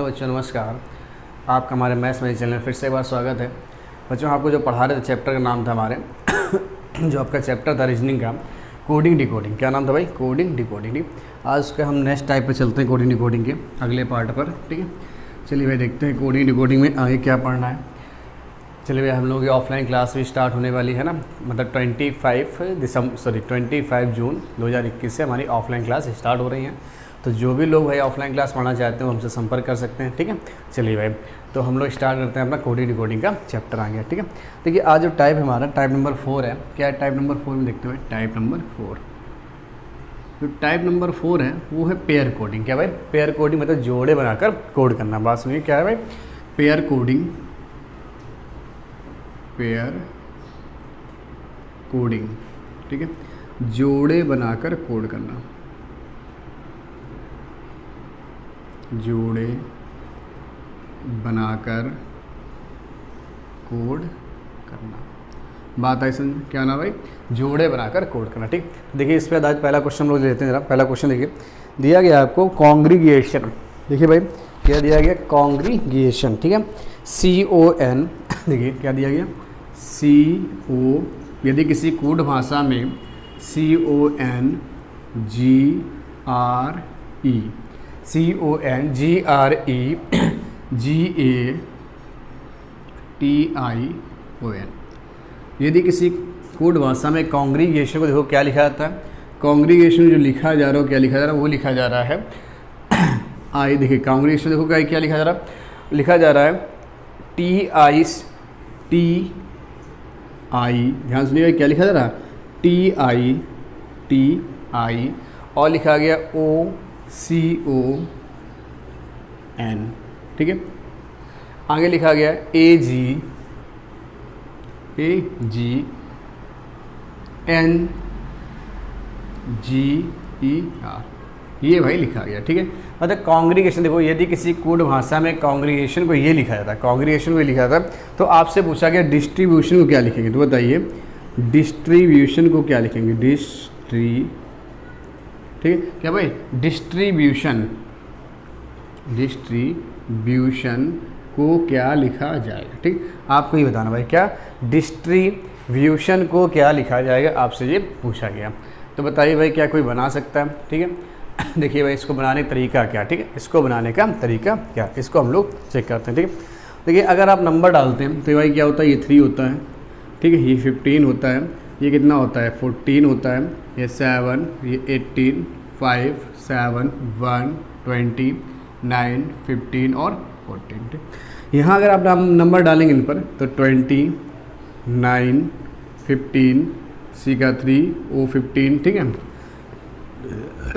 बच्चों नमस्कार। आपका हमारे मैथ्स में चैनल में फिर से एक बार स्वागत है। बच्चों आपको जो पढ़ा रहे थे चैप्टर का नाम था हमारे जो आपका चैप्टर था रीजनिंग का, कोडिंग डिकोडिंग। क्या नाम था भाई? Coding decoding. ठीक, आज उसके हम नेक्स्ट टाइप पे चलते हैं, कोडिंग डिकोडिंग के अगले पार्ट पर। ठीक है, चलिए भाई देखते हैं कोडिंग डिकोडिंग में आगे क्या पढ़ना है। चलिए भाई हम लोग की ऑफलाइन क्लास भी स्टार्ट होने वाली है ना, मतलब 25 जून 2021 से हमारी ऑफलाइन क्लास स्टार्ट हो रही हैं। तो जो भी लोग भाई ऑफलाइन क्लास पढ़ना चाहते हैं वो हमसे संपर्क कर सकते हैं। ठीक है, चलिए भाई तो हम लोग स्टार्ट करते हैं अपना कोडिंग डिकोडिंग का चैप्टर आ गया। ठीक है, देखिए आज जो टाइप हमारा टाइप नंबर 4 है। क्या है टाइप नंबर 4 में? देखते हुए टाइप नंबर 4, जो टाइप नंबर 4 है वो है पेयर कोडिंग। क्या भाई? पेयर कोडिंग मतलब जोड़े बनाकर कोड करना। बात सुनिए क्या है भाई? Pair coding, pair coding. ठीक है, जोड़े बनाकर कोड करना, जोड़े बनाकर कोड करना। बात आई समझ? क्या ना भाई? जोड़े बनाकर कोड करना। ठीक, देखिए इस पे आज पहला क्वेश्चन हम लोग लेते हैं। जरा पहला क्वेश्चन देखिए, दिया गया आपको कॉन्ग्रीगेशन। देखिए भाई क्या दिया गया? कॉन्ग्रीगेशन। ठीक है, CON। देखिए क्या दिया गया? CO, यदि किसी कूट भाषा में CONGRE, GATION, यदि किसी कोड भाषा में कॉन्ग्रीगेशन को देखो क्या लिखा जाता है। कॉन्ग्रीगेशन जो लिखा जा रहा है, क्या लिखा जा रहा है? वो लिखा जा रहा है आई। देखिए कॉन्ग्रीगेशन देखो क्या लिखा जा रहा है? लिखा जा रहा है TI, ध्यान सुनिएगा क्या लिखा जा रहा है? TI और लिखा गया OCON। ठीक है, आगे लिखा गया AGER, ये भाई लिखा गया। ठीक है, मतलब कॉन्ग्रीगेशन देखो, यदि किसी कोड भाषा में कॉन्ग्रीगेशन को ये लिखा जाता है, कॉन्ग्रीगेशन को लिखा जाता है, तो आपसे पूछा गया डिस्ट्रीब्यूशन को क्या लिखेंगे। तो बताइए डिस्ट्रीब्यूशन को क्या लिखेंगे? ठीक है, क्या भाई? डिस्ट्रीब्यूशन को क्या लिखा जाएगा? ठीक, आपको ही बताना भाई क्या डिस्ट्रीब्यूशन को क्या लिखा जाएगा, आपसे ये पूछा गया। तो बताइए भाई क्या कोई बना सकता है? ठीक है, देखिए भाई इसको बनाने का तरीका क्या? ठीक है, इसको बनाने का तरीका क्या, इसको हम लोग चेक करते हैं। ठीक है, देखिए अगर आप नंबर डालते हैं तो भाई क्या होता है? ये 3 होता है। ठीक है, ये 15 होता है, ये कितना होता है? 14 होता है, ये 7, ये 18, 5, 7, 1, 20, 9, 15 और 14। ठीक, यहाँ अगर आप नंबर डालेंगे इन पर तो 20, 9, 15, C का 3, O15। ठीक है,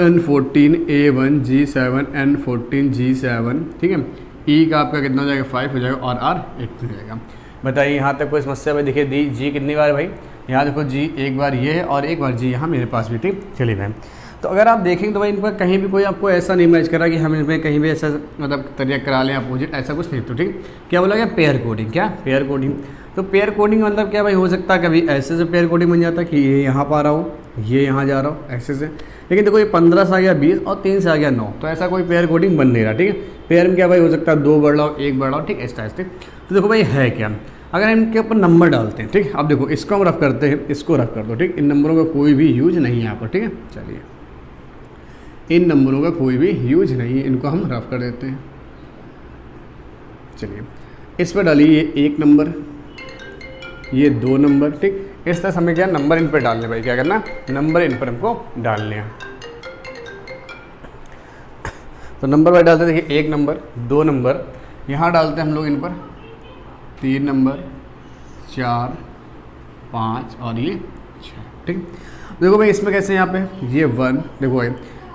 N14, A1, G7, N14, G7। ठीक है, E का आपका कितना हो जाएगा? 5 हो जाएगा और R 8 हो जाएगा। बताइए यहाँ तक कोई समस्या भाई? देखिए दी G कितनी बार भाई? यहाँ देखो G एक बार ये है और एक बार G यहाँ मेरे पास भी। ठीक, चलिए भाई तो अगर आप देखेंगे तो भाई इन पर कहीं भी कोई आपको ऐसा नहीं मैच करा कि हम इनमें कहीं भी ऐसा मतलब तरीका करा लें अपोजिट, ऐसा कुछ नहीं। तो ठीक, क्या बोला गया? Pair coding. क्या? Pair coding. तो पेयर कोडिंग मतलब क्या भाई? हो सकता है कभी ऐसे से पेयर कोडिंग बन जाता है कि ये यहाँ पर आ रहा हो, ये यहाँ जा रहा हो, ऐसे से। लेकिन देखो ये 15 से आ गया 20 और 3 से आ गया 9, तो ऐसा कोई पेयर कोडिंग बन नहीं रहा। ठीक है, पेयर में क्या भाई हो सकता है? 2 बढ़ रहा हो, 1 बढ़ रहा हो। ठीक, इस टाइप से। तो देखो भाई है क्या, अगर इनके ऊपर नंबर डालते हैं। ठीक, अब देखो इसको हम रफ करते हैं, इसको रफ कर दो। ठीक, इन नंबरों का कोई भी यूज नहीं है यहाँ पर। ठीक है, चलिए इन नंबरों का कोई भी यूज नहीं है, इनको हम रफ कर देते हैं। चलिए इस पर डालिए ये 1 नंबर, ये 2 नंबर। ठीक, इस तरह से हमें क्या नंबर इन पर डालने भाई, क्या करना? नंबर इन पर हमको डालने हैं। तो नंबर भाई डालते हैं, देखिए 1 नंबर, 2 नंबर, यहाँ डालते हैं हम लोग इन पर 3 नंबर, 4, 5 और ये 6। ठीक, देखो भाई इसमें कैसे यहाँ पे ये 1, देखो भाई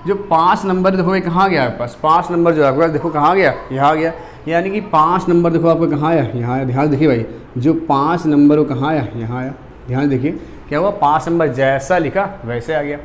जो 5 नंबर देखो भाई कहाँ गया आपके पास? 5 नंबर जो है आपके पास देखो कहाँ गया? यहाँ गया। यानी कि 5 नंबर देखो आपको कहाँ आया? यहाँ आया। ध्यान देखिए भाई जो 5 नंबर वो कहाँ आया? यहाँ आया। ध्यान देखिए क्या हुआ? 5 नंबर जैसा लिखा वैसे आ गया।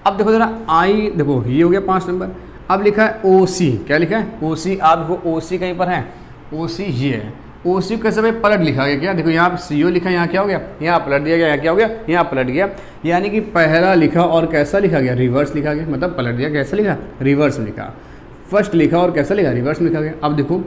अब देखो जरा आई, देखो ये हो गया 5 नंबर। अब लिखा है OC, क्या लिखा है? OC। आप देखो OC कहीं पर है? OC ये है। OC कैसे भाई? पलट लिखा गया। क्या देखो यहाँ पे CO लिखा, यहाँ क्या हो गया? यहाँ पलट दिया गया। यहाँ क्या हो गया? यहाँ पलट गया। यानी कि पहला लिखा और कैसा लिखा गया? रिवर्स लिखा गया, मतलब पलट दिया। कैसा लिखा? रिवर्स लिखा। फर्स्ट लिखा और कैसा लिखा, रिवर्स में लिखा गया। अब देखो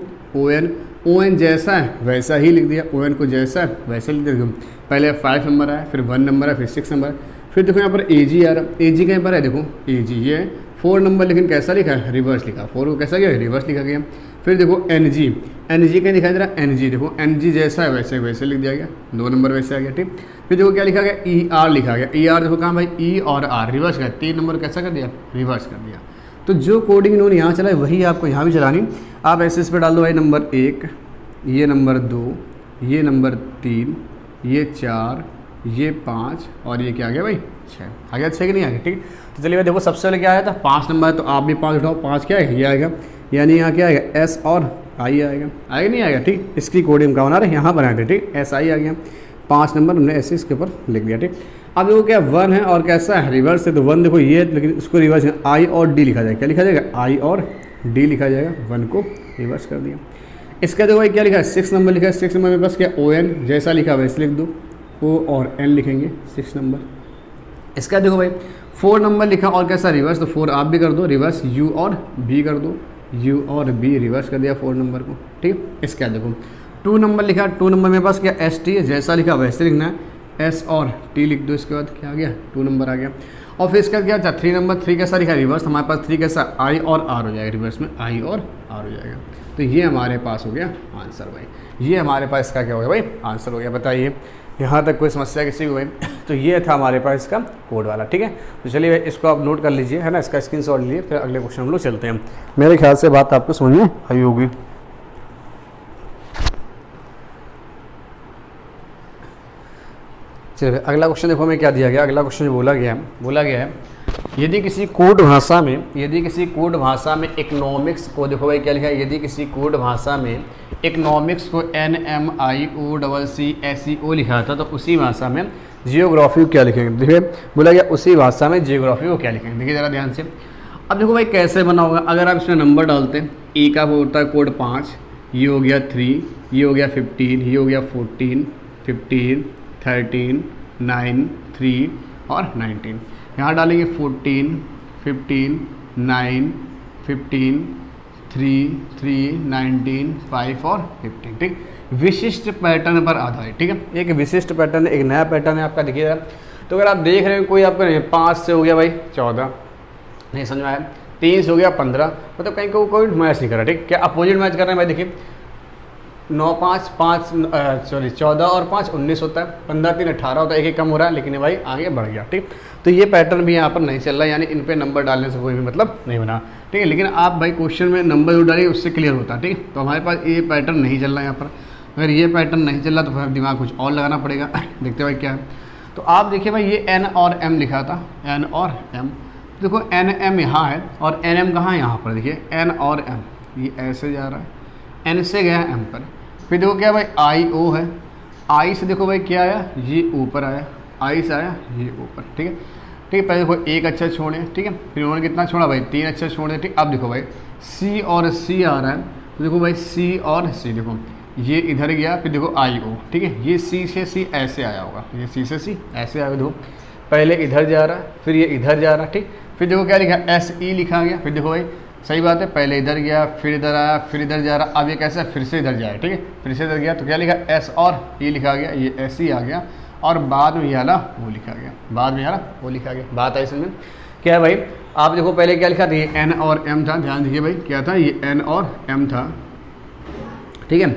ओ एन जैसा है वैसा ही लिख दिया, ओ एन को जैसा है वैसा लिख दिया। पहले 5 नंबर आया, फिर 1 नंबर है, फिर 6 नंबर है, फिर देखो यहाँ पर ए जी आ रहा है, ए जी कहीं पर है, देखो ए जी ये 4 नंबर, लेकिन कैसा लिखा है, रिवर्स लिखा। 4 को कैसा गया, रिवर्स लिखा गया। फिर देखो एन जी कहीं दिखाई दे रहा है, एन जी देखो एन जी जैसा है वैसे वैसे लिख दिया गया, 2 नंबर वैसे आ गया, ठीक। फिर देखो क्या लिखा गया, ई आर लिखा गया, ई आर देखो कहाँ भाई, ई और आर रिवर्स कर, 3 नंबर कैसा कर दिया, रिवर्स कर दिया। तो जो कोडिंग इन्होंने यहाँ चलाई वही आपको यहाँ भी चलानी। आप ऐसे इस पर डाल दो भाई, नंबर 1, ये नंबर 2, ये नंबर 3, ये 4, ये 5 और ये क्या आ गया भाई 6 आ गया, 6 कि नहीं आ गया, ठीक। तो चलिए भाई देखो सबसे पहले क्या आया था 5 नंबर है, तो आप भी 5 उठाओ, 5 क्या है, ये आएगा, यानी यहाँ क्या आएगा, एस और आई आएगा, आएगा नहीं आएगा, ठीक। इसकी कोडिंग का बना रहे यहाँ बनाए थे, ठीक, एस आई आ गया, 5 नंबर हमने ऐसे इसके ऊपर लिख दिया, ठीक। अब देखो क्या 1 है और कैसा है, रिवर्स है, तो 1 देखो ये, लेकिन उसको रिवर्स आई और डी लिखा जाएगा, क्या लिखा जाएगा, आई और डी लिखा जाएगा, 1 को रिवर्स कर दिया। इसका देखो भाई क्या लिखा है, 6 नंबर लिखा है, 6 नंबर में बस क्या, ओ एन जैसा लिखा वैसे लिख दो, ओ और एन लिखेंगे 6 नंबर। इसका देखो भाई 4 नंबर लिखा और कैसा, रिवर्स, तो 4 आप भी कर दो रिवर्स, यू और बी कर दो, यू और बी रिवर्स कर दिया 4 नंबर को, ठीक। इसका देखो 2 नंबर लिखा, 2 नंबर में पास क्या, एस टी जैसा लिखा वैसे लिखना है, एस और टी लिख दो, इसके बाद क्या आ गया, 2 नंबर आ गया। और फिर इसका क्या था, 3 नंबर, 3 कैसा लिखा, रिवर्स, हमारे पास 3 कैसा, आई और आर हो जाएगा, रिवर्स में आई और आर हो जाएगा। तो ये हमारे पास हो गया आंसर भाई, ये हमारे पास इसका क्या हो गया भाई, आंसर हो गया। बताइए यहाँ तक कोई समस्या किसी को भाई? तो ये था हमारे पास इसका कोड वाला, ठीक है। तो चलिए भाई इसको आप नोट कर लीजिए, है ना, इसका स्क्रीनशॉट लीजिए, फिर अगले क्वेश्चन हम लोग चलते हैं। मेरे ख्याल से बात आपको समझ में आई होगी। चलिए अगला क्वेश्चन देखो हमें क्या दिया गया। अगला क्वेश्चन बोला गया है यदि किसी कोड भाषा में इकोनॉमिक्स को, देखो भाई क्या लिखा है, यदि किसी कोड भाषा में इकोनॉमिक्स को NMIOCCSEO लिखा था, तो उसी भाषा में जियोग्राफी को क्या लिखेंगे। देखिए बोला गया उसी भाषा में जियोग्राफी को क्या लिखेंगे, देखिए ज़रा ध्यान से। अब देखो भाई कैसे बना होगा, अगर आप इसमें नंबर डालते हैं, E का होता है कोड 5, ये हो गया 3, ये हो गया 15, ये हो गया 14, 15, 13, 9, 3 और 19। यहाँ डालेंगे 14, 15, 9, 15, 3, 3, 19, 5 और 15, ठीक। विशिष्ट पैटर्न पर आधारित, ठीक है, एक विशिष्ट पैटर्न, एक नया पैटर्न है आपका, देखिएगा। तो अगर आप देख रहे हैं कोई आपका 5 से हो गया भाई 14, नहीं समझ में आया, 3 से हो गया 15, मतलब कहीं को कोई मैच नहीं कर रहा, ठीक। क्या अपोजिट मैच कर रहे हैं भाई, देखिए 9, 5, 14 और 5 19 होता है, 15, 3 18 होता है, एक कम हो रहा है, लेकिन भाई आगे बढ़ गया, ठीक। तो ये पैटर्न भी यहाँ पर नहीं चल रहा है, यानी इन पे नंबर डालने से कोई भी मतलब नहीं बना, ठीक है। लेकिन आप भाई क्वेश्चन में नंबर जो डालिए उससे क्लियर होता है, ठीक। तो हमारे पास ये पैटर्न नहीं चल रहा है यहाँ पर। अगर ये पैटर्न नहीं चल रहा तो फिर दिमाग कुछ और लगाना पड़ेगा। देखते भाई क्या है, तो आप देखिए भाई ये N और M लिखा था, N और M, देखो NM यहाँ है और NM कहाँ है, यहाँ पर देखिए N और M, ये ऐसे जा रहा है, N से गया M पर। फिर देखो क्या भाई IO है, I से देखो भाई क्या आया, ये ऊपर आया, I से आया ये ऊपर, ठीक है। ठीक है, पहले देखो एक अच्छा छोड़े, ठीक है, फिर उन्होंने कितना छोड़ा भाई 3 अच्छा छोड़े, ठीक। अब देखो भाई C और C आ रहा है, तो देखो भाई C और C, देखो ये इधर गया, फिर देखो IO, ठीक है, ये C से C ऐसे आया होगा, ये C से C ऐसे आया, देखो पहले इधर जा रहा है, फिर ये इधर जा रहा है, ठीक। फिर देखो क्या लिखा, SE लिखा गया, फिर देखो भाई सही बात है, पहले इधर गया, फिर इधर आया, फिर इधर जा रहा, अब ये कैसा है, फिर से इधर जाए, ठीक है, फिर से इधर गया, तो क्या लिखा, S और E लिखा गया, ये SE आ गया, और बाद में ये वाला वो लिखा गया, बाद में वाला वो लिखा गया। बात आई समझ क्या है भाई। आप देखो पहले क्या लिखा था, ये N और M था, ध्यान दीजिए भाई क्या था, ये N और M था, ठीक है।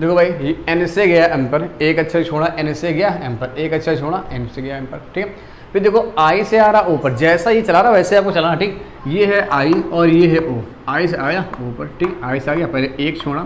देखो भाई ये N से गया M पर, एक अक्षर छोड़ा, N से गया M पर, एक अक्षर छोड़ा, N से गया M पर, ठीक है। फिर देखो I से आ रहा ऊपर, जैसा ये चला रहा वैसे आपको चलाना, ठीक। ये है I और ये है O, I से आया ऊपर, ठीक, I से आ गया, पहले एक छोड़ा,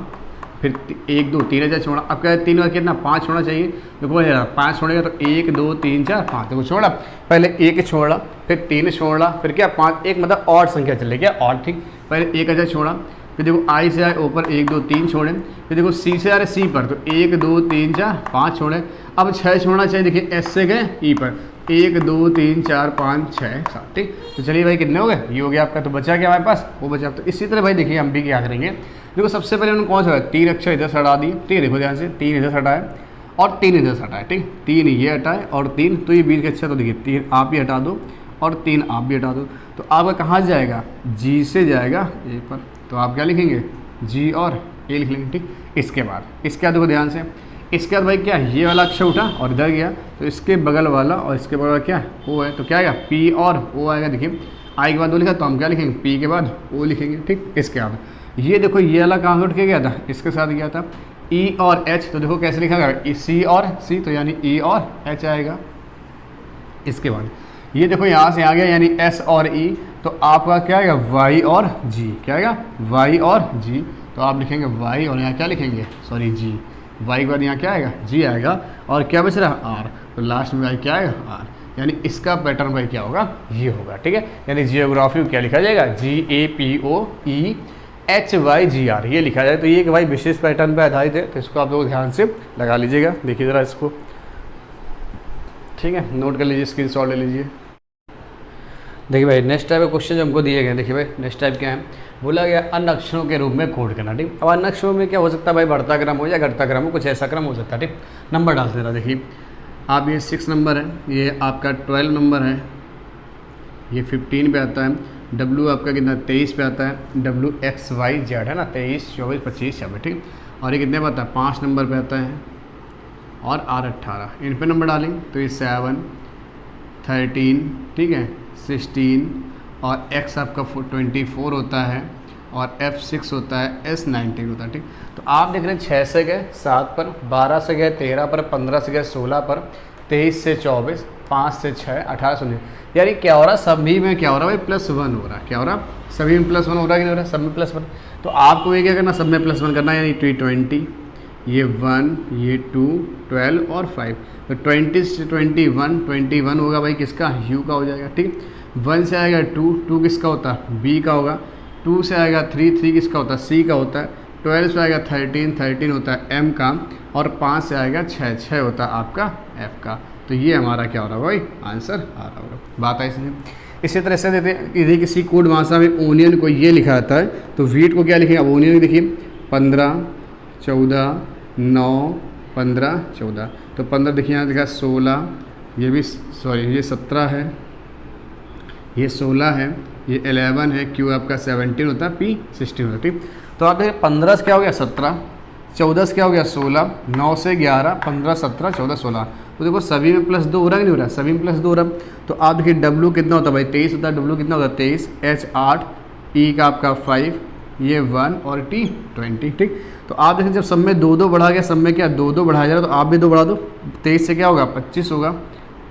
फिर 1, 2, 3 ऐसा छोड़ा, अब क्या है 3 और कितना 5 छोड़ना चाहिए, देखो भाई 5 छोड़ेगा तो 1, 2, 3, 4, 5, देखो छोड़ा, पहले 1 छोड़ा, फिर 3 छोड़ा, फिर क्या 5, एक मतलब ऑड संख्या चले क्या, ऑड, ठीक। पहले 1 ऐसा छोड़ा, फिर देखो I से आए ऊपर 1, 2, 3 छोड़े, फिर देखो C से आ रहे C पर, तो 1, 2, 3, 4, 5 छोड़े, अब 6 छोड़ना चाहिए, देखिए S से गए E पर, 1, 2, 3, 4, 5, 6, 7, ठीक। तो चलिए भाई कितने हो गए, ये हो गया आपका, तो बचा क्या हमारे पास, वो बचा। तो इसी तरह भाई देखिए हम भी क्या करेंगे, देखो सबसे पहले उन्होंने कौन सा 3 अक्षर इधर से हटा दिए, ठीक है, देखो ध्यान से 3 इधर से हटाए और 3 इधर से हटाए, ठीक, 3 ये हटाए और 3, तो ये बीच के अक्षर, तो देखिए 3 आप ही हटा दो और 3 आप भी हटा दो, तो आपका कहाँ जाएगा, G से जाएगा A पर, तो आप क्या लिखेंगे, जी और ए लिख लेंगे। ठीक, इसके बाद देखो ध्यान से, इसके बाद भाई क्या ये वाला अक्षर उठा और इधर गया, तो इसके बगल वाला और इसके बगल वाला क्या ओ है, तो क्या आएगा पी और ओ आएगा। देखिए आई के बाद ओ लिखा, तो हम क्या लिखेंगे, पी के बाद ओ लिखेंगे। ठीक, इसके बाद ये देखो ये वाला कहाँ से उठ के गया था, इसके साथ गया था ई और एच, तो देखो कैसे लिखा गया, सी और सी, तो यानी ई और एच आएगा। इसके बाद ये देखो यहाँ से आ गया यानी एस और ई, तो आपका क्या आएगा वाई और जी, क्या आएगा वाई और जी, तो आप लिखेंगे वाई और यहाँ क्या लिखेंगे, सॉरी जी, वाई के बाद यहाँ क्या आएगा जी आएगा, और क्या बच रहा आर, तो लास्ट में भाई क्या आएगा आर, यानी इसका पैटर्न भाई क्या होगा, ये होगा। ठीक है, यानी जियोग्राफी क्या लिखा जाएगा, GAPOEHYGR ये लिखा जाए। तो ये कि भाई विशेष पैटर्न पे आधारित है, तो इसको आप लोग ध्यान से लगा लीजिएगा। देखिए ज़रा इसको, ठीक है, नोट कर लीजिए, स्क्रीनशॉट ले लीजिए। देखिए भाई नेक्स्ट टाइप के क्वेश्चन जो हमको दिए गए, देखिए भाई नेक्स्ट टाइप क्या है, बोला गया अन्य अक्षरों के रूप में कोड करना। ठीक, अब अन्य अक्षरों में क्या हो सकता है भाई, बढ़ता क्रम हो या घटता क्रम हो, कुछ ऐसा क्रम हो सकता है। ठीक, नंबर डालते रहा, देखिए आप ये 6 नंबर है, ये आपका 12 नंबर है, ये 15 पे आता है, डब्ल्यू आपका कितना 23 पे आता है, WXYZ है ना, 23 24 25 26। ठीक, और ये कितने पे आता है, 5 नंबर पे आता है, और R 18 इन पे नंबर डालेंगे तो ये 7 13, ठीक है 16, और X आपका 24 होता है, और F6 होता है, S 19 होता है। ठीक, तो आप देख रहे हैं 6 से गए 7 पर, 12 से गए 13 पर, 15 से गए 16 पर, 23 से 24, 5 से 6, 18 से 19, यानी क्या हो रहा है सभी में, क्या हो रहा है भाई +1 हो रहा है, क्या हो रहा है सभी में +1 हो रहा है कि नहीं हो रहा है, सब में +1। तो आपको ये क्या करना, सब में +1 करना है, यानी 20, ये 1, ये 2, 12 और 5, तो 20 से 21 होगा भाई किसका, U का हो जाएगा। ठीक, 1 से आएगा 2 किसका होता है, B का होगा, 2 से आएगा 3 किसका होता है, C का होता है, 12 से आएगा 13 होता है M का, और 5 से आएगा 6 होता है आपका F का। तो ये हमारा क्या हो रहा है भाई, आंसर आ रहा होगा। बात है इसमें इसी तरह से देते हैं, यदि किसी कोड भाषा में ओनियन को ये लिखा जाता है, तो वीट को क्या लिखेंगे, अब ओनियन देखिए 15 14 9 15 14, तो 15 देखिए यहाँ लिखा 16, ये भी सॉरी ये 17 है, ये 16 है, ये 11 है, Q आपका 17 होता है, P 16 होता है। ठीक, तो आप देखिए 15 से क्या हो गया 17, 14 से क्या हो गया 16, 9 से 11, 15 17 14 16, तो देखो सभी में +2 हो रहा है कि नहीं हो रहा है, सभी में +2 हो रहा है। तो आप देखिए W कितना होता है भाई 23 होता है, W कितना होता है 23, H 8, E का आपका 5, ये 1 और T 20। ठीक, तो आप देखिए जब सब में 2 बढ़ा गया, सब में क्या 2 बढ़ाया जा रहा है, तो आप भी 2 बढ़ा दो, 23 से क्या होगा 25 होगा,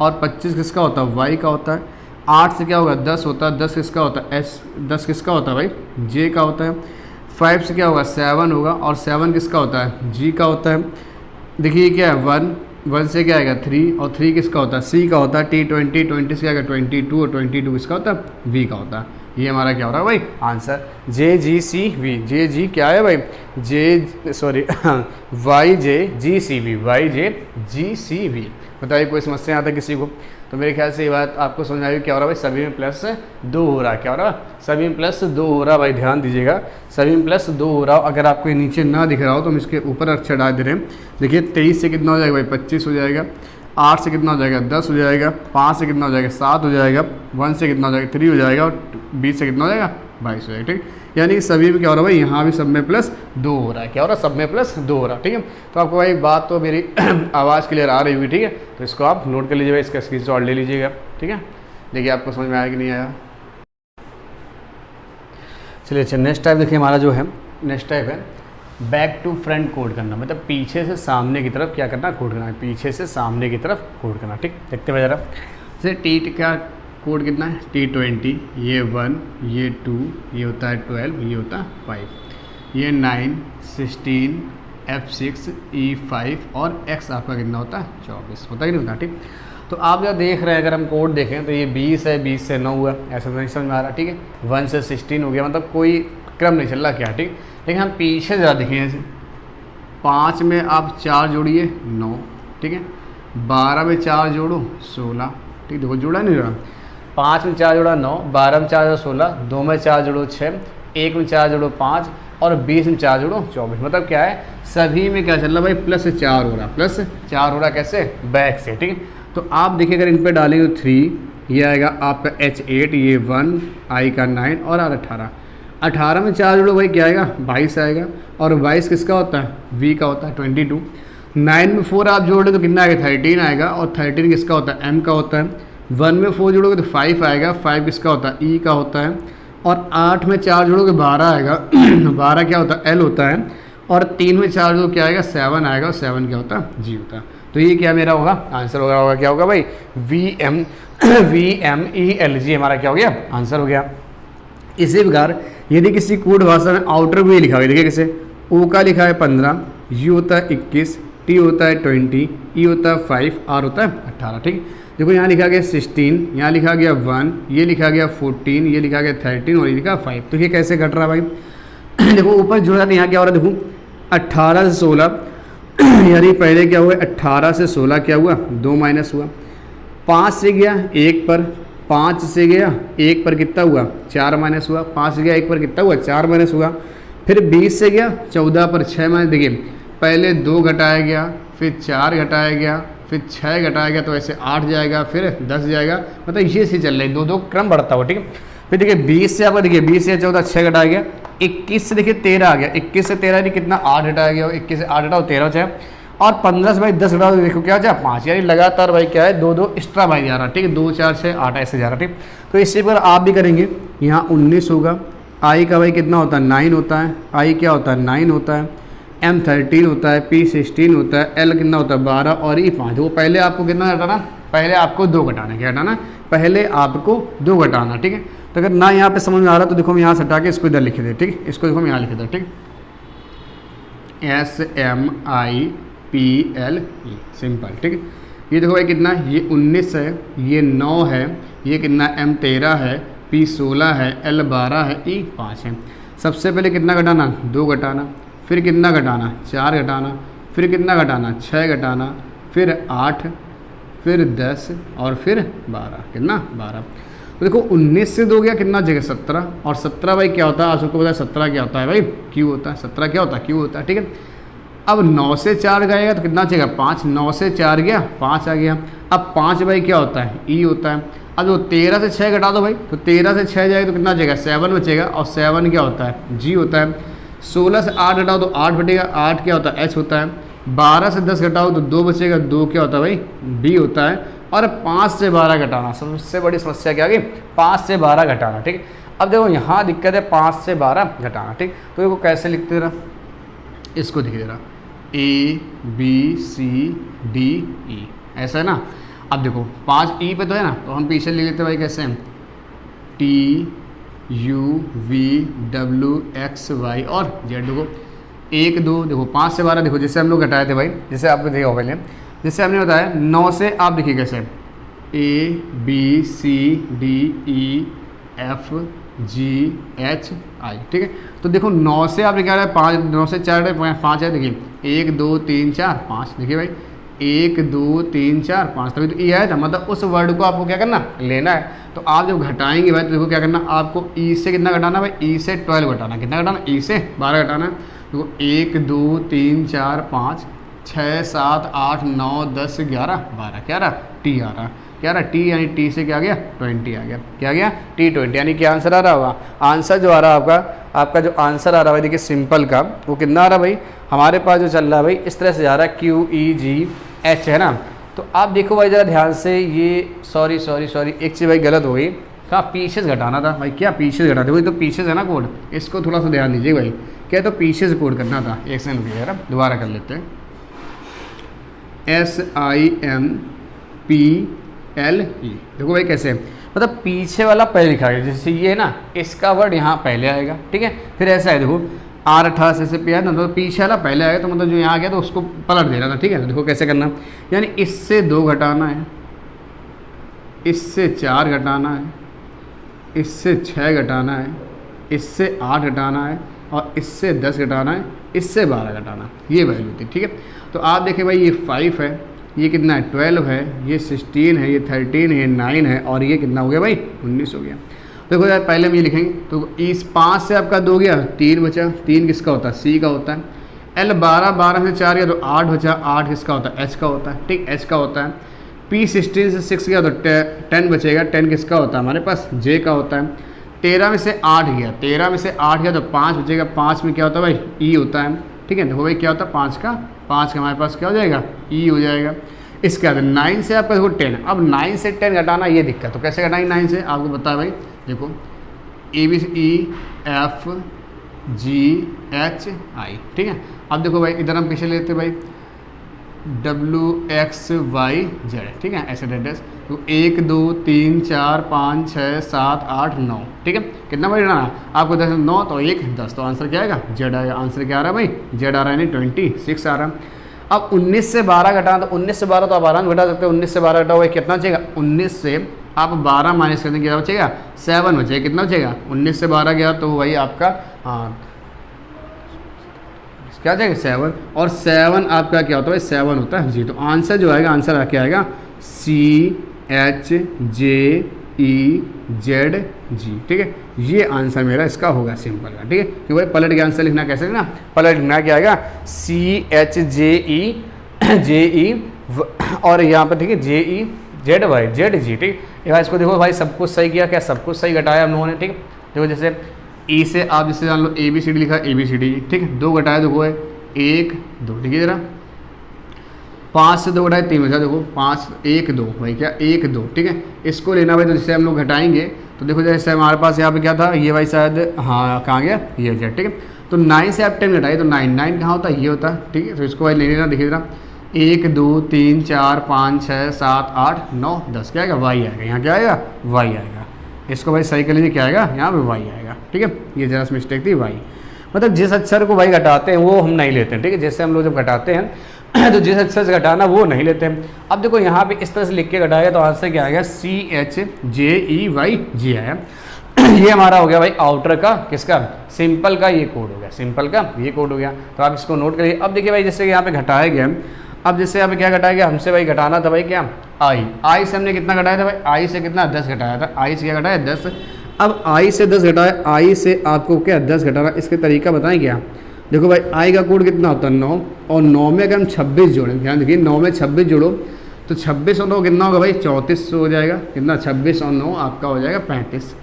और 25 किसका होता है, Y का होता है, 8 से क्या होगा 10 होता है, 10 किसका होता है, S 10 किसका होता है भाई, J का होता है, 5 से क्या होगा 7 होगा, और 7 किसका होता है, G का होता है। देखिए क्या है 1 से क्या आएगा 3, और 3 किसका होता है, C का होता है, T 20 से क्या आएगा 22, और 22 किसका होता है, V का होता है। ये हमारा क्या हो रहा है भाई आंसर, JGCV, JG क्या है भाई, YJGCV। बताइए कोई समस्या आता है किसी को, तो मेरे ख्याल से ये बात आपको समझ आई। क्या हो रहा है भाई, सभी में +2 हो रहा है, क्या हो रहा है सभी में +2 हो रहा है भाई, ध्यान दीजिएगा सभी में +2 हो रहा हो। अगर आपको ये नीचे ना दिख रहा हो तो हम इसके ऊपर अक्षर डाल दे रहे हैं। देखिए 23 से कितना हो जाएगा भाई 25 हो जाएगा, 8 से कितना हो जाएगा 10 हो जाएगा, 5 से कितना हो जाएगा 7 हो जाएगा, 1 से कितना हो जाएगा 3 हो जाएगा, और 20 से कितना हो जाएगा 22 हो जाएगा। ठीक, यानी कि सभी में क्या हो रहा है भाई, यहाँ भी सब में +2 हो रहा है, क्या हो रहा है सब में +2 हो रहा है। ठीक है, तो आपको भाई बात तो मेरी आवाज़ क्लियर आ रही होगी। ठीक है, तो इसको आप नोट कर लीजिएगा, इसका स्क्रीनशॉट ले लीजिएगा। ठीक है, देखिए आपको समझ में आया कि नहीं आया। चलिए अच्छा नेक्स्ट टाइप देखिए हमारा जो है नेक्स्ट टाइप है बैक टू फ्रंट कोड करना, मतलब पीछे से सामने की तरफ क्या करना, कोड करना है, पीछे से सामने की तरफ कोड करना। ठीक, देखते हुए जरा, जैसे टी का कोड कितना है T20, ये 1, ये 2, ये होता है 12, ये होता है 5, ये 9 16 F6 E5, और X आपका कितना होता है 24 होता है कि नहीं होता। ठीक, तो आप जब देख रहे हैं, अगर हम कोड देखें तो ये 20 है, 20 से 9 हुआ, ऐसा तो नहीं समझ में आ रहा। ठीक है, 1 से 16 हो गया, मतलब कोई क्रम नहीं चल रहा क्या। ठीक, लेकिन हम पीछे ज़रा देखें, ऐसे 5 में आप 4 जोड़िए 9, ठीक है, 12 में 4 जोड़ो 16। ठीक, देखो जोड़ा नहीं जोड़ा, 5 में 4 जोड़ा 9, 12 में 4 जोड़ा 16, 2 में 4 जोड़ो 6, 1 में 4 जोड़ो 5, और 20 में 4 जोड़ो 24। मतलब क्या है सभी में क्या चल रहा है भाई +4 हो रहा, +4 हो रहा कैसे, बैक से। ठीक है, तो आप देखिए अगर इन पर डालेंगे तो 3, ये आएगा आपका H8, ये 1, I का 9 और R 18, 18 में 4 जोड़ो भाई क्या आएगा 22 आएगा, और 22 किसका होता है v का होता है 22। 9 में 4 आप जोड़े तो कितना आएगा 13 आएगा, और 13 किसका होता है m का होता है। 1 में 4 जोड़ोगे तो 5 आएगा, 5 किसका होता है e का होता है, और 8 में 4 जोड़ोगे 12 आएगा 12 क्या होता है l होता है, और 3 में 4 जोड़ो क्या आएगा 7 आएगा, और 7 क्या होता है g होता है। तो ये क्या मेरा होगा आंसर होगा क्या होगा भाई VMELG हमारा क्या हो गया आंसर हो गया। इसी प्रकार यदि किसी कोड भाषा में आउटर भी लिखा हुआ है, देखिए कैसे ओ का लिखा है 15, यू होता है 21, टी होता है 20, ई होता है 5, आर होता है 18। ठीक, देखो यहाँ लिखा गया 16, यहाँ लिखा गया 1, ये लिखा गया 14, ये लिखा गया 13 और ये लिखा 5। तो ये कैसे घट रहा है भाई देखो ऊपर जुड़ा था, यहाँ क्या हो रहा है देखो 18 से 16 यानी पहले क्या हुआ 18 से 16 क्या हुआ 2 माइनस हुआ, 5 से गया 1 पर, 5 से गया 1 पर कितना हुआ 4 माइनस हुआ, 5 से गया 1 पर कितना हुआ 4 माइनस हुआ, फिर 20 से गया 14 पर 6 माइनस। देखिए पहले 2 घटाया गया, फिर 4 घटाया गया, फिर 6 घटाया गया, तो ऐसे 8 जाएगा, फिर 10 जाएगा, मतलब ये से चल रही दो क्रम बढ़ता हुआ। ठीक है, फिर देखिए 20 से आपका देखिए 20 से 14 6 घटाया गया, 21 से देखिए 13 आ गया, 21 से 13 नहीं कितना 8 घटाया गया, 21 से 8 घटाओ 13 हो, और 15 से भाई 10 घटाओ तो देखो क्या हो जाए 5, यानी लगातार भाई क्या है 2 एक्स्ट्रा भाई जा रहा। ठीक है, 2 4 6 8 ऐसे जा रहा। ठीक, तो इसी पर आप भी करेंगे, यहाँ 19 होगा, आई का भाई कितना होता है 9 होता है, आई क्या होता है 9 होता है, M 13 होता है, P 16 होता है, L कितना होता है 12 और E 5। वो पहले आपको कितना घटाना, पहले आपको 2 घटाना, क्या घटाना पहले आपको 2 घटाना। ठीक है, तो अगर ना यहाँ पे समझ में आ रहा तो देखो हम यहाँ से हटा के इसको इधर लिखे थे। ठीक, इसको देखो हम यहाँ लिखे थे। ठीक, SMIPLE सिंपल। ठीक है, ये देखो भाई कितना, ये 19 है, ये 9 है, ये कितना M 13 है, P 16 है, L 12 है, E 5 है। सबसे पहले कितना घटाना 2 घटाना, फिर कितना घटाना 4 घटाना, फिर कितना घटाना 6 घटाना, फिर 8, फिर 10 और फिर 12, कितना 12। तो देखो 19 से 2 गया कितना जगह 17, और 17 भाई क्या होता है आप सबको पता है 17 क्या होता है भाई क्यू होता है, 17 क्या होता है क्यू होता है। ठीक है, अब 9 से 4 गएगा तो कितना चाहिए 5, 9 से 4 गया 5 आ गया। अब 5 भाई क्या होता है ई होता है। अब जो 13 से 6 घटा दो भाई, तो 13 से 6 जाएगा तो कितना जाएगा 7 बचेगा, और 7 क्या होता है जी होता है। 16 से 8 घटाओ तो 8 बटेगा, 8 क्या होता है एच होता है। 12 से 10 घटाओ तो 2 बचेगा, 2 क्या होता है भाई बी होता है। और 5 से 12 घटाना, सबसे बड़ी समस्या क्या आ गई 5 से 12 घटाना। ठीक, अब देखो यहाँ दिक्कत है 5 से 12 घटाना। ठीक, तो देखो कैसे लिखते रहा, इसको दिख दे रहा ABCDE ऐसा है ना। अब देखो 5 ई पे तो है ना, तो हम पीछे लिख लेते भाई कैसे TUVWXY और Z। देखो 1 2 देखो 5 से 12 देखो जैसे हम लोग घटाए थे भाई, जैसे आपको देखा पहले जैसे हमने बताया 9 से आप देखिए कैसे ABCDEFGHI। ठीक है, तो देखो 9 से आपने क्या है 5, 9 से 4 5 है, देखिए 1 2 3 4 5, देखिए भाई 1 2 3 4 5, तभी तो ई आया था। मतलब उस वर्ड को आपको क्या करना लेना है। तो आप जब घटाएंगे भाई तो देखो क्या करना, आपको ई से कितना घटाना भाई, ई से 12 घटाना, कितना घटाना ई से 12 घटाना। देखो 1 2 3 4 5 6 7 8 9 10 11 12, क्या रहा टी आ रहा, क्या रहा टी, यानी टी से क्या आ गया 20 आ गया, क्या आ गया T20। यानी क्या आंसर आ रहा होगा, आंसर जो आ रहा है आपका जो आंसर आ रहा है भाई देखिए सिंपल का वो कितना आ रहा भाई हमारे पास जो चल रहा है भाई इस तरह से जा रहा है QEGH है ना। तो आप देखो भाई ज़रा ध्यान से, ये सॉरी एक चीज़ भाई गलत हो गई, कहाँ पीछे से घटाना था भाई, क्या पीछे से घटाते भाई, तो पीछे से है ना कोड, इसको थोड़ा सा ध्यान दीजिए भाई, क्या तो पीछे से कोड करना था। एक सेकंड रुकिए यार, दोबारा कर लेते हैं। SIMPLE देखो भाई कैसे, मतलब पीछे वाला पहले लिखा गया, जैसे ये है ना इसका वर्ड यहाँ पहले आएगा। ठीक है, फिर ऐसा है देखो R18 से पे आया ना, तो पीछे वाला पहले आएगा, तो मतलब जो यहाँ आ गया तो उसको पलट देना था। ठीक है, तो देखो कैसे करना, यानी इससे 2 घटाना है, इससे 4 घटाना है, इससे 6 घटाना है, इससे 8 घटाना है, और इससे 10 घटाना है, इससे 12 घटाना, ये वैल्यू थी। ठीक है, तो आप देखें भाई ये 5 है, ये कितना है 12 है, ये 16 है, ये 13 है, 9 है, और ये कितना हो गया भाई 19 हो गया। देखो यार पहले हम ये लिखेंगे, तो इस 5 से आपका 2 गया 3 बचा, 3 किसका होता है सी का होता है। L 12 से 4 गया तो 8 बचा, 8 किसका होता है एच का होता है। ठीक, एच का होता है। P 16 से 6 गया तो 10 बचेगा, 10 किसका होता है हमारे पास जे का होता है। 13 में से 8 गया, 13 में से 8 गया तो 5 बचेगा। 5 में क्या होता है भाई, ई होता है, ठीक है। देखो भाई क्या होता है, 5 का हमारे पास क्या हो जाएगा, ई हो जाएगा। इसके बाद 9 से आपका देखो 10, अब 9 से 10 घटाना ये दिक्कत, तो कैसे घटाएंगे 9 से, आपको पता है भाई, देखो ABCD EFGHI, ठीक है। अब देखो भाई इधर हम पीछे लेते भाई WXYZ, ठीक है, ऐसे डेटेस। तो 1 2 3 4 5 6 7 8 9, ठीक है। कितना भाई घटाना आपको 10 9 तो 1 10, तो आंसर क्या आएगा, जेड आएगा। आंसर क्या आ रहा है भाई, जेड आ रहा है, यानी 26 आ रहा है। अब 19 से 12 घटाना, तो 19 से 12 तो आप आराम घटा सकते हो। 19 से 12 घटाओ कितना बचेगा, 19 से आप 12 माइनस करने क्या बचेगा, 7 बचेगा। कितना बचेगा, 19 से 12 गया तो वही आपका, हाँ क्या जाएगा 7, और 7 आपका क्या होता है, 7 होता है जी। तो आंसर जो आएगा, आंसर क्या आएगा CHJEZG, ठीक है। ये आंसर मेरा इसका होगा सिंपल का, ठीक है। कि भाई पलट के आंसर लिखना कैसे लिखना, पलट लिखना क्या आएगा CHJE और यहाँ पर ठीक है JEZG, ठीक है। इसको देखो भाई सब कुछ सही किया, क्या सब कुछ सही घटाया हम लोगों ने, ठीक है। देखो जैसे ई से आप जैसे जान लो ABCD लिखा, ABCD, ठीक है। 2 घटाया देखो है 1 2, ठीक है जरा। 5 से 2 घटाए 3 बचा, देखो 5 1 2 भाई, क्या 1 2, ठीक है। इसको लेना भाई, तो जैसे हम लोग घटाएंगे तो देखो जैसे हमारे पास यहाँ पे क्या था, ये भाई शायद, हाँ कहाँ गया, ये जेड, ठीक है। तो 9 से आप 10 घटाइए तो 9 कहाँ होता है, ये होता है, ठीक है। तो इसको भाई ले लेना, देखिए जरा 1 2 3 4 5 6 7 8 9 10, क्या आएगा, वाई आएगा। यहाँ क्या आएगा, वाई आएगा। इसको भाई सही कर लीजिए, क्या आएगा, यहाँ पे वाई आएगा, ठीक है। ये जरा सी मिस्टेक थी, वाई। मतलब जिस अक्षर को भाई घटाते हैं वो हम नहीं लेते हैं, ठीक है। जैसे हम लोग जब घटाते हैं तो जिस अक्षर से घटाना वो नहीं लेते हैं। अब देखो यहाँ पे इस तरह से लिख के घटाएगा तो आंसर क्या आएगा, CHJEYG आया। ये हमारा हो गया भाई आउटर का, किसका, सिंपल का ये कोड हो गया, सिंपल का ये कोड हो गया। तो आप इसको नोट करिए। अब देखिए भाई जैसे यहाँ पे घटाया गया, अब जैसे यहाँ पे क्या घटाया गया, हमसे भाई घटाना था भाई क्या, आई से हमने कितना घटाया था भाई, आई से कितना 10 घटाया था, आई से क्या घटाया 10। अब आई से 10 घटाया, आई से आपको क्या 10 घटाना, इसके तरीका बताएं क्या। देखो भाई आई का कोड कितना होता है 9, और 9 में अगर हम 26 जोड़ें, ध्यान देखिए 9 में 26 जोड़ो तो 26 और 9 कितना होगा भाई 34 हो जाएगा। कितना, 26 और 9 आपका हो जाएगा 35,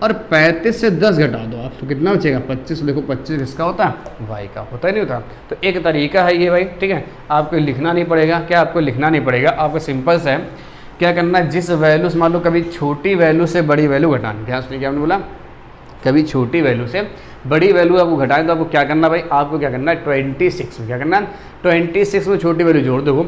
और 35 से 10 घटा दो आप तो कितना बचेगा 25। देखो 25 किसका होता है, वाई का होता ही नहीं होता। तो एक तरीका है ये भाई, ठीक है। आपको लिखना नहीं पड़ेगा, क्या आपको लिखना नहीं पड़ेगा, आपको सिंपल से क्या करना है, जिस वैल्यू से मान लो कभी छोटी वैल्यू से बड़ी वैल्यू घटानी, ध्यान सुनिए क्या हमने बोला, कभी छोटी वैल्यू से बड़ी वैल्यू आपको घटाएं तो आपको क्या करना भाई, आपको क्या करना है 26 में क्या करना है 26 में छोटी वैल्यू जोड़ दो।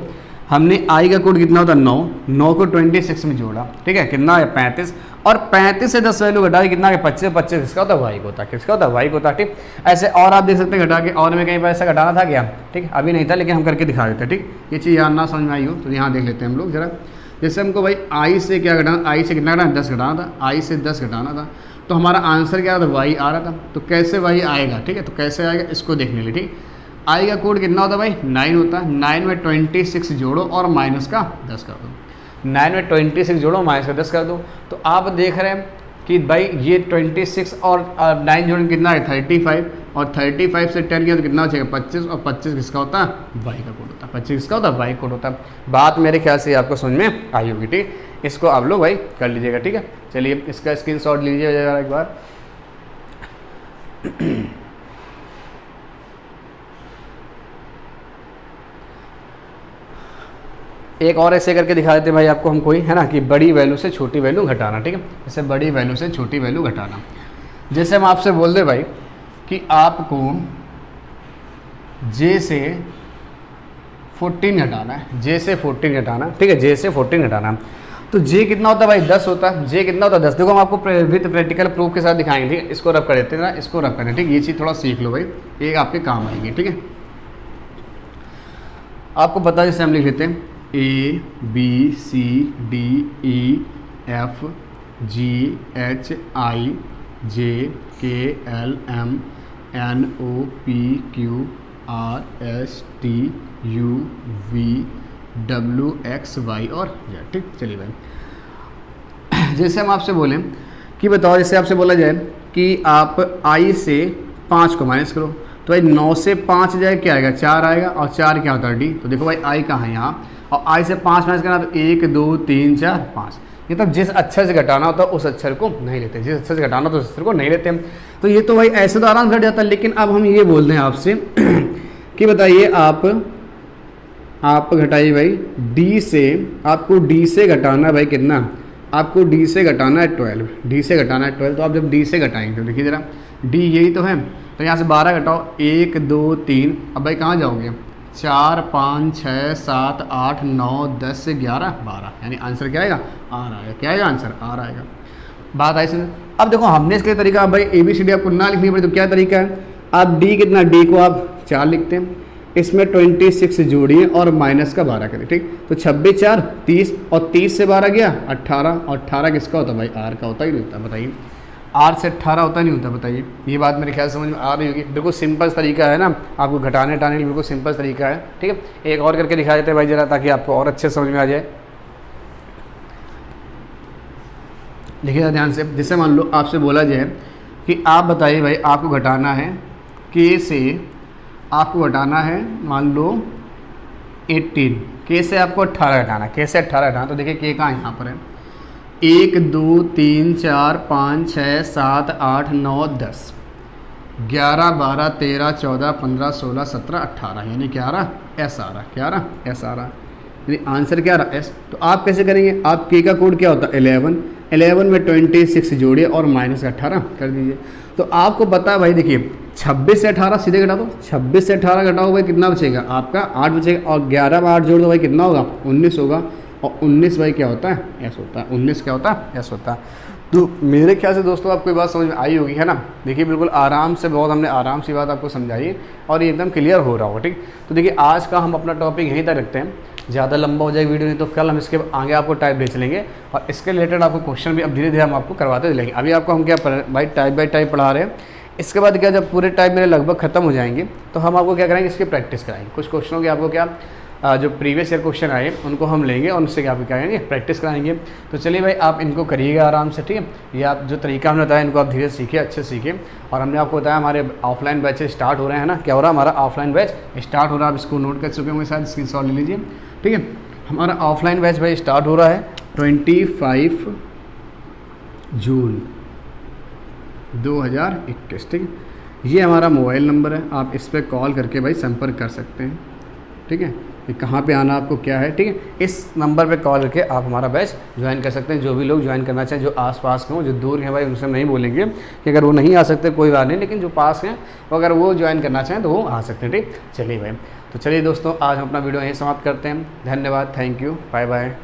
हमने आई का कोड कितना होता है 9 को 26 में जोड़ा, ठीक है, कितना है 35, और 35 से 10 वैल्यू घटा के कितना है 25, 25 किसका होता है वाई को होता है, किसका होता है वाई को होता है, ठीक। ऐसे और आप देख सकते हैं घटा के, और में कहीं पर ऐसा घटाना था क्या, ठीक, अभी नहीं था लेकिन हम करके दिखा देते हैं, ठीक। ये चीज़ याद ना समझ में आई हो तो यहाँ देख लेते हैं हम लोग जरा। जैसे हमको भाई आई से क्या घटाना, आई से कितना घटाना 10 घटाना था, आई से 10 घटाना था, तो हमारा आंसर क्या था वाई आ रहा था। तो कैसे वाई आएगा, ठीक है, तो कैसे आएगा इसको देखने लिए, ठीक। आई का कोड कितना होता है भाई 9 होता है, 9 में 26 जोड़ो और माइनस का 10 कर दो, 9 में 26 जोड़ो माइनस का 10 कर दो। तो आप देख रहे हैं कि भाई ये 26 और 9 जोड़ने कितना है 35, और 35 से 10 किया तो कितना बचेगा 25, और 25 किसका होता है वाई का कोड होता है, 25 किसका होता है वाई कोड होता है। बात मेरे ख्याल से आपको समझ में आई होगी, ठीक। इसको आप लोग भाई कर लीजिएगा, ठीक है। चलिए इसका स्क्रीनशॉट लीजिए जरा एक बार। एक और ऐसे करके दिखा देते भाई आपको हम कोई, है ना, कि बड़ी वैल्यू से छोटी वैल्यू घटाना, ठीक है। जैसे बड़ी वैल्यू से छोटी वैल्यू घटाना, जैसे हम आपसे बोल दे भाई कि आपको जे से 14 घटाना है, जे से 14 घटाना, ठीक है, जे से 14 घटाना। तो जे कितना होता है भाई 10 होता है, जे कितना होता है 10। देखो हम आपको विद प्रैक्टिकल प्रूफ के साथ दिखाएंगे, ठीक है। इसको रब कर देते हैं ना, इसको रब करें, ठीक। ये चीज़ थोड़ा सीख लो भाई, एक आपके काम आएंगे, ठीक है। आपको पता है जैसे हम लिख लेते हैं ABCDEFGHIJKLMNOPQRSTUVWXY और Z, ठीक। चलिए भाई जैसे हम आपसे बोलें कि बताओ, जैसे आपसे बोला जाए कि आप आई से 5 को माइनस करो, तो भाई 9 से 5 जाए क्या आएगा 4 आएगा, और 4 क्या होता है डी। तो देखो भाई आई कहाँ है यहाँ, और आई से 5 माइनस करना तो 1 2 3 4 5, ये तब जिस अक्षर से घटाना होता है उस अक्षर को नहीं लेते, जिस अक्षर से घटाना होता है उस अक्षर को नहीं लेते हम। तो ये तो भाई ऐसे तो आराम से घट जाता है, लेकिन अब हम ये बोल दें आपसे कि बताइए आप घटाइए भाई डी से, आपको डी से घटाना है भाई कितना, आपको डी से घटाना है 12, डी से घटाना है 12। तो आप जब डी से घटाएंगे तो देखिए ज़रा, डी यही तो है, तो यहाँ से 12 घटाओ, 1 2 3, अब भाई कहाँ जाओगे, 4 5 6 7 8 9 10 11 12, यानी आंसर क्या आएगा, आर आएगा। क्या आएगा आंसर, आर आएगा। बात आई समझ। अब देखो हमने इसके तरीका भाई ABCD आपको ना लिखनी पड़े, तो क्या तरीका है, आप डी कितना, डी को आप 4 लिखते हैं, इसमें 26 जोड़िए और माइनस का 12 करें, ठीक। तो 26 4 30 और 30 से 12 गया 18, और 18 किसका होता है भाई, आर का होता ही नहीं होता, बताइए आर से 18 होता नहीं होता, बताइए। ये बात मेरे ख्याल समझ में आ रही होगी। बिल्कुल सिंपल तरीका है ना, आपको घटाने हटाने के लिए बिल्कुल सिंपल तरीका है, ठीक है। एक और करके दिखा देते हैं भाई जरा, ताकि आपको और अच्छे समझ में आ जाए। देखिए ध्यान से, जैसे मान लो आपसे बोला जाए कि आप बताइए भाई आपको घटाना है के से, आपको घटाना है मान लो 18, के से आपको 18 घटाना, के से 18 घटाना। तो देखिए के कहाँ यहाँ पर है, 1 2 3 4 5 6 7 8 9 10 11 12 13 14 15 16 17 18, यानी क्या आ रहा, एस आ रहा, क्या आ रहा, एस आ रहा, यानी आंसर क्या आ रहा, एस। तो आप कैसे करेंगे, आप के का कोड क्या होता है 11, 11 में 26 जोड़िए और माइनस 18 कर दीजिए। तो आपको पता है भाई, देखिए 26 से 18 सीधे घटा दो, 26 से 18 घटाओ भाई कितना बचेगा आपका, 8 बचेगा, और 11 में 8 जोड़ दो भाई कितना होगा, 19 होगा, और 19 भाई क्या होता है, एस होता है, 19 क्या होता है, एस होता है। तो मेरे ख्याल से दोस्तों आपको ये बात समझ में आई होगी, है ना। देखिए बिल्कुल आराम से, बहुत हमने आराम से बात आपको समझाई और ये एकदम क्लियर हो रहा होगा, ठीक। तो देखिए आज का हम अपना टॉपिक यहीं तक रखते हैं, ज़्यादा लंबा हो जाएगा वीडियो, नहीं तो कल हम इसके आगे आपको टाइप भेज लेंगे, और इसके रिलेटेड आपको क्वेश्चन भी अब धीरे धीरे हम आपको करवाते चलेंगे। अभी आपको हम क्या भाई टाइप बाई टाइप पढ़ा रहे हैं, इसके बाद क्या, जब पूरे टाइप मेरे लगभग खत्म हो जाएंगे तो हम आपको क्या करेंगे, इसकी प्रैक्टिस कराएंगे। कुछ क्वेश्चनों की आपको क्या जो प्रीवियस ईयर क्वेश्चन आए उनको हम लेंगे और उनसे क्या करेंगे, प्रैक्टिस कराएंगे। तो चलिए भाई आप इनको करिएगा आराम से, ठीक है। ये आप जो तरीका हमने बताया इनको आप धीरे सीखिए, अच्छे सीखिए। और हमने आपको बताया हमारे ऑफलाइन बैचेस स्टार्ट हो रहे हैं ना, क्या हो रहा है, हमारा ऑफलाइन बैच स्टार्ट हो रहा है। आप इसको नोट कर चुके होंगे शायद, स्क्रीनशॉट ले लीजिए, ठीक है। हमारा ऑफलाइन बैच भाई स्टार्ट हो रहा है 25 जून 2021, ठीक है। ये हमारा मोबाइल नंबर है, आप इस पर कॉल करके भाई संपर्क कर सकते हैं, ठीक है। कि कहाँ पे आना आपको क्या है, ठीक है। इस नंबर पे कॉल करके आप हमारा बैच ज्वाइन कर सकते हैं। जो भी लोग ज्वाइन करना चाहें, जो आसपास के हों, जो दूर हैं भाई उनसे हम नहीं बोलेंगे कि अगर वो नहीं आ सकते कोई बात नहीं, लेकिन जो पास हैं अगर वो ज्वाइन करना चाहें तो वो आ सकते हैं, ठीक। चलिए भाई, तो चलिए दोस्तों आज हम अपना वीडियो यहीं समाप्त करते हैं। धन्यवाद, थैंक यू, बाय बाय।